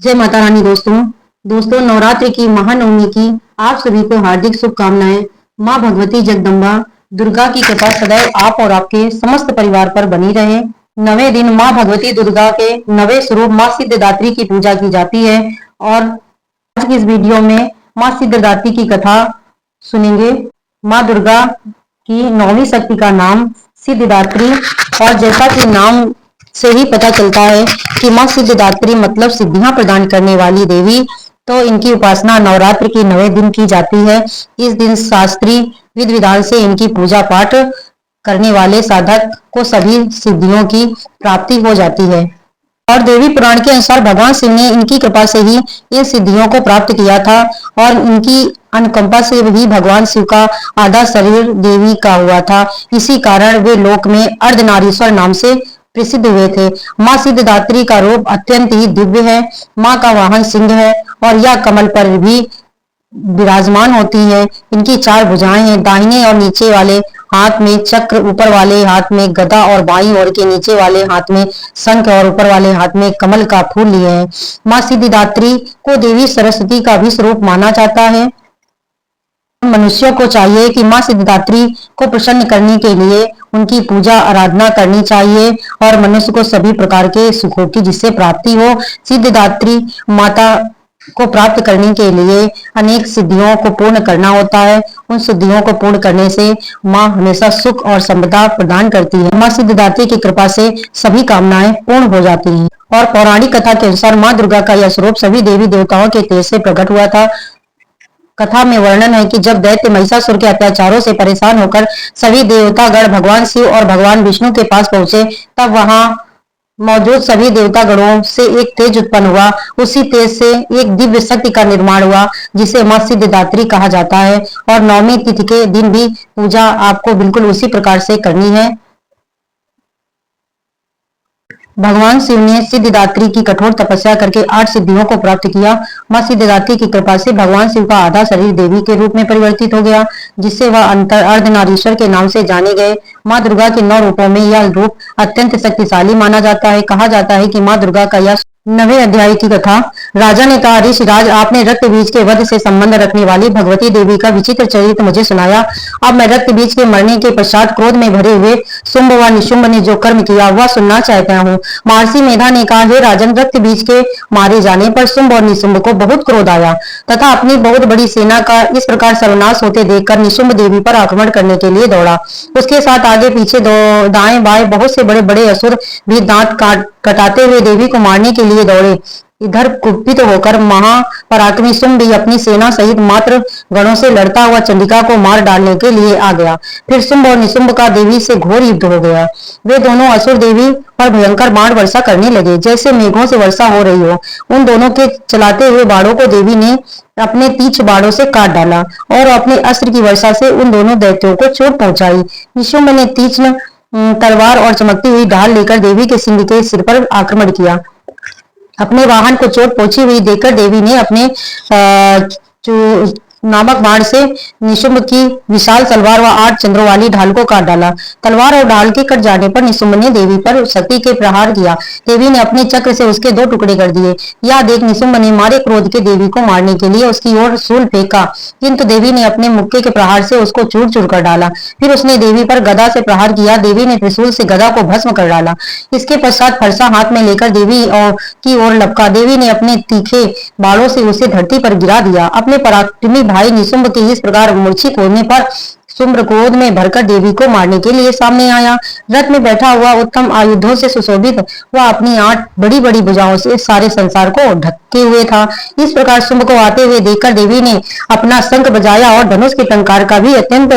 जय माता रानी। दोस्तों नवरात्रि की महानवमी की आप सभी को हार्दिक शुभकामनाएं। माँ भगवती जगदम्बा दुर्गा की कृपा सदैव आप और आपके समस्त परिवार पर बनी रहे। नवे दिन माँ भगवती दुर्गा के नवे स्वरूप माँ सिद्धिदात्री की पूजा की जाती है और आज की इस वीडियो में माँ सिद्धिदात्री की कथा सुनेंगे। माँ दुर्गा की नौवीं शक्ति का नाम सिद्धिदात्री, और जैसा कि नाम से ही पता चलता है कि माँ सिद्धिदात्री मतलब सिद्धियां प्रदान करने वाली देवी, तो इनकी उपासना नवरात्र के 9वें दिन की जाती है। इस दिन शास्त्रीय विधि विधान से इनकी पूजा पाठ करने वाले साधक को सभी सिद्धियों की प्राप्ति हो जाती है। और देवी पुराण के अनुसार भगवान शिव ने इनकी कृपा से ही इन सिद्धियों को प्राप्त किया था और इनकी अनुकंपा से ही भगवान शिव का आधा शरीर देवी का हुआ था। इसी कारण वे लोक में अर्धनारीश्वर नाम से प्रसिद्ध हुए थे। माँ सिद्धिदात्री का रूप अत्यंत ही दिव्य है। माँ का वाहन सिंह है और यह कमल पर भी विराजमान होती है। इनकी 4 भुजाएं हैं, दाहिने और नीचे वाले हाथ में चक्र, ऊपर वाले हाथ में गदा और बाईं ओर के नीचे वाले हाथ में शंख और ऊपर वाले हाथ में कमल का फूल लिए हैं। माँ सिद्धिदात्री को देवी सरस्वती का भी स्वरूप माना जाता है। मनुष्यों को चाहिए कि माँ सिद्धिदात्री को प्रसन्न करने के लिए उनकी पूजा आराधना करनी चाहिए और मनुष्य को सभी प्रकार के सुखों की जिससे प्राप्ति हो। सिद्धिदात्री माता को प्राप्त करने के लिए अनेक सिद्धियों को पूर्ण करना होता है। उन सिद्धियों को पूर्ण करने से माँ हमेशा सुख और संपदा प्रदान करती है। माँ सिद्धिदात्री की कृपा से सभी कामनाएं पूर्ण हो जाती हैं। और पौराणिक कथा के अनुसार माँ दुर्गा का यह स्वरूप सभी देवी देवताओं के तेज से प्रकट हुआ था। कथा में वर्णन है कि जब दैत्य महिषासुर के अत्याचारों से परेशान होकर सभी देवतागण भगवान शिव और भगवान विष्णु के पास पहुंचे, तब वहां मौजूद सभी देवतागणों से एक तेज उत्पन्न हुआ। उसी तेज से एक दिव्य शक्ति का निर्माण हुआ जिसे माँ सिद्धिदात्री कहा जाता है। और 9वीं तिथि के दिन भी पूजा आपको बिल्कुल उसी प्रकार से करनी है। भगवान शिव ने सिद्धिदात्री की कठोर तपस्या करके 8 सिद्धियों को प्राप्त किया। माँ सिद्धिदात्री की कृपा से भगवान शिव का आधा शरीर देवी के रूप में परिवर्तित हो गया, जिससे वह अंतर अर्धनारीश्वर के नाम से जाने गए। माँ दुर्गा के 9 रूपों में यह रूप अत्यंत शक्तिशाली माना जाता है। कहा जाता है कि माँ दुर्गा का यह 9वें अध्याय की कथा। राजा ने कहा, ऋषिराज, आपने रक्त बीज के वध से संबंध रखने वाली भगवती देवी का विचित्र चरित्र मुझे सुनाया। अब मैं रक्त बीज के मरने के पश्चात क्रोध में भरे हुए शुंभ व निशुंभ ने जो कर्म किया वह सुनना चाहता हूँ। महर्षि मेधा ने कहा, हे राजन, रक्त बीज के मारे जाने पर शुंभ और निशुंभ को बहुत क्रोध आया तथा अपनी बहुत बड़ी सेना का इस प्रकार सर्वनाश होते देखकर निशुंभ देवी पर आक्रमण करने के लिए दौड़ा। उसके साथ आगे पीछे दाएं बाएं बहुत से बड़े बड़े असुर भी दांत कटाते हुए देवी को मारने के लिए दौड़े। इधर कुपित होकर महापराक्रमी शुंभ भी अपनी सेना सहित मात्र गणों से लड़ता हुआ चंडिका को मार डालने के लिए आ गया। फिर शुंभ और निशुंभ का देवी से घोर युद्ध हो गया। वे दोनों असुर देवी पर भयंकर बाण वर्षा करने लगे, जैसे मेघों से वर्षा हो रही हो। उन दोनों के चलाते हुए बाणों को देवी ने अपने तीक्ष्ण बाणों से काट डाला और अपने अस्त्र की वर्षा से उन दोनों दैत्यों को चोट पहुंचाई। निशुंभ ने तीक्ष्ण तलवार और चमकती हुई ढाल लेकर देवी के सिंह के सिर पर आक्रमण किया। अपने वाहन को चोट पहुंची हुई देखकर देवी ने अपने नामक बाण से निशुंभ की विशाल तलवार व 8 चंद्रों वाली ढाल को काट डाला। तलवार और ढाल के कट जाने पर निशुंभ ने देवी पर शक्ति के प्रहार किया। देवी ने अपने चक्र से उसके 2 टुकड़े कर दिए। यह देख निशुंभ ने मारे क्रोध के देवी को मारने के लिए उसकी ओर शूल फेंका, किंतु देवी ने अपने मुक्के के प्रहार से उसको चूर चूर कर डाला। फिर उसने देवी पर गदा से प्रहार किया। देवी ने त्रिशूल से गदा को भस्म कर डाला। इसके पश्चात फरसा हाथ में लेकर देवी की ओर लपका। देवी ने अपने तीखे बाणों से उसे धरती पर गिरा दिया। अपने पराक्रमी भाई निशुंभ के इस प्रकार मूर्छित होने पर शुंभ क्रोध में भरकर देवी को मारने के लिए सामने आया। रथ में बैठा हुआ उत्तम आयुधों से सुशोभित वह अपनी 8 बड़ी बड़ी भुजाओं से सारे संसार को ढके हुए था। इस प्रकार शुंभ को आते हुए देखकर देवी ने अपना शंख बजाया और धनुष के टंकार का भी अत्यंत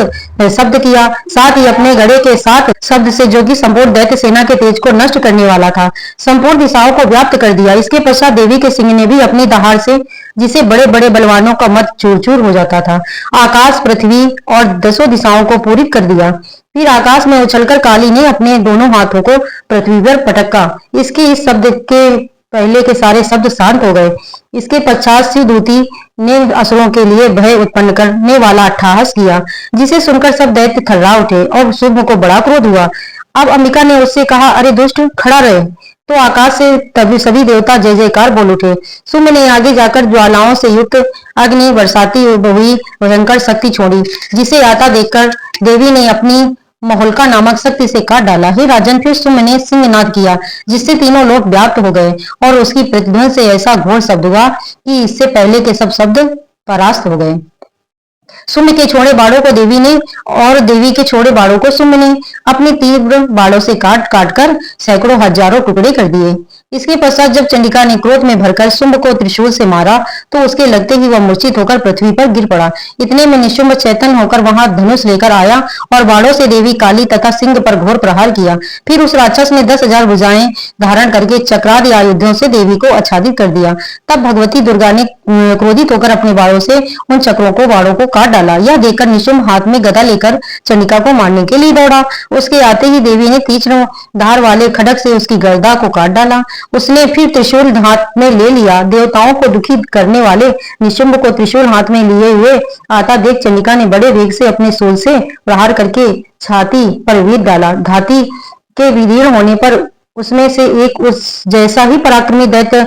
शब्द किया। साथ ही अपने घड़े के साथ शब्द से, जो कि संपूर्ण दैत्य सेना के तेज को नष्ट करने वाला था, संपूर्ण दिशाओं को व्याप्त कर दिया। इसके पश्चात देवी के सिंह ने भी अपनी दहाड़ से, जिसे बड़े बड़े बलवानों का मत चूर चूर हो जाता था, आकाश, पृथ्वी और 10 दिशाओं को पूरित कर दिया। फिर आकाश में उछलकर काली ने अपने दोनों हाथों को पृथ्वी पर पटका। इसके इस शब्द के पहले के सारे शब्द शांत हो गए। इसके पश्चात शिवदूती ने असुरों के लिए भय उत्पन्न करने वाला अट्टहास किया, जिसे सुनकर सब दैत्य थर्रा उठे और शुंभ को बड़ा क्रोध हुआ। अब अंबिका ने उससे कहा, अरे दुष्ट, खड़ा रहे, तो आकाश से तभी सभी देवता जय जयकार बोल उठे। शुंभ ने आगे जाकर ज्वालाओं से युक्त अग्नि बरसाती हुई भयंकर शक्ति छोड़ी, जिसे आता देखकर देवी ने अपनी महोल्का नामक शक्ति से काट डाला। हे राजन, फिर शुंभ ने सिंहनाद किया, जिससे तीनों लोग व्याप्त हो गए और उसकी प्रतिध्वनि से ऐसा घोर शब्द हुआ कि इससे पहले के सब शब्द परास्त हो गए। शुंभ के छोड़े बाड़ों को देवी ने और देवी के छोड़े बाड़ों को शुंभ ने अपने तीव्र बाड़ों से काट काट कर सैकड़ों हजारों टुकड़े कर दिए। इसके पश्चात जब चंडिका ने क्रोध में भरकर शुंभ को त्रिशूल से मारा तो उसके लगते ही वह मूर्छित होकर पृथ्वी पर गिर पड़ा। इतने में निशुंभ चैतन्य होकर वहां धनुष लेकर आया और बाड़ों से देवी काली तथा सिंह पर घोर प्रहार किया। फिर उस राक्षस ने 10,000 भुजाएं धारण करके चक्रादि आयुधों से देवी को आच्छादित कर दिया। तब भगवती दुर्गा ने क्रोधित होकर अपने बाड़ों से उन चक्रों को बाड़ों को काट डाला। यह देखकर निशुंभ हाथ में गदा लेकर चंडिका को मारने के लिए दौड़ा। उसके आते ही देवी ने तीक्ष्ण धार वाले खड्ग से उसकी गर्दा को काट डाला। उसने फिर त्रिशूल हाथ में ले लिया। देवताओं को दुखी करने वाले निशुंभ को त्रिशूल हाथ में लिए हुए आता देख चंडिका ने बड़े वेग से अपने शूल से प्रहार करके छाती पर वीर डाला। घाती के विदीर्ण होने पर उसमें से एक उस जैसा ही पराक्रमी दैत्य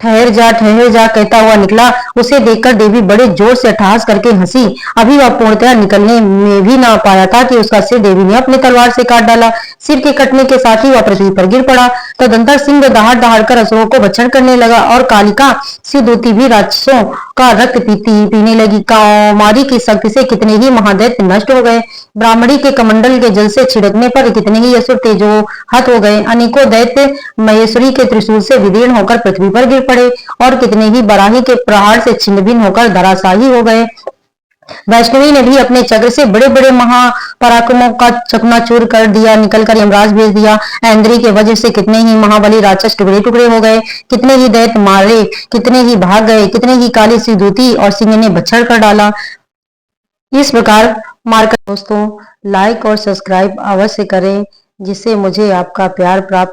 ठहर जा कहता हुआ निकला। उसे देखकर देवी बड़े जोर से अट्टहास करके हंसी। अभी वह पूर्णतः निकलने में भी ना पाया था कि उसका सिर देवी ने अपनी तलवार से काट डाला। सिर के कटने के साथ ही वह पृथ्वी पर गिर पड़ा। तदंतर सिंह दहाड़ दहाड़ कर असुरों को भक्षण करने लगा और कालिका सिद्धूती भी राक्षसों का रक्त पीने लगी। कौमारी की शक्ति से कितने ही महादैत्य नष्ट हो गए। ब्राह्मणी के कमंडल के जल से छिड़कने पर कितने ही असुर तेजो हत हो गए। अनेकों दैत्य महेश्वरी के त्रिशूल से विदीर्ण होकर पृथ्वी पर गिर पड़े और कितने ही बराही के प्रहार से छिन्न भिन्न होकर धराशायी हो गए। वैष्णवी ने भी अपने चक्र से बड़े बड़े महापराक्रमों का चकनाचूर कर दिया। निकलकर यमराज भेज दिया। ऐन्द्री के वजह से कितने ही महाबली राक्षस टुकड़े टुकड़े हो गए। कितने ही दैत्य मारे, कितने ही भाग गए, कितने ही काली सिद्धूती और सिंह ने भक्षण कर डाला। इस प्रकार मारकर दोस्तों लाइक और सब्सक्राइब अवश्य करें, जिससे मुझे आपका प्यार प्राप्त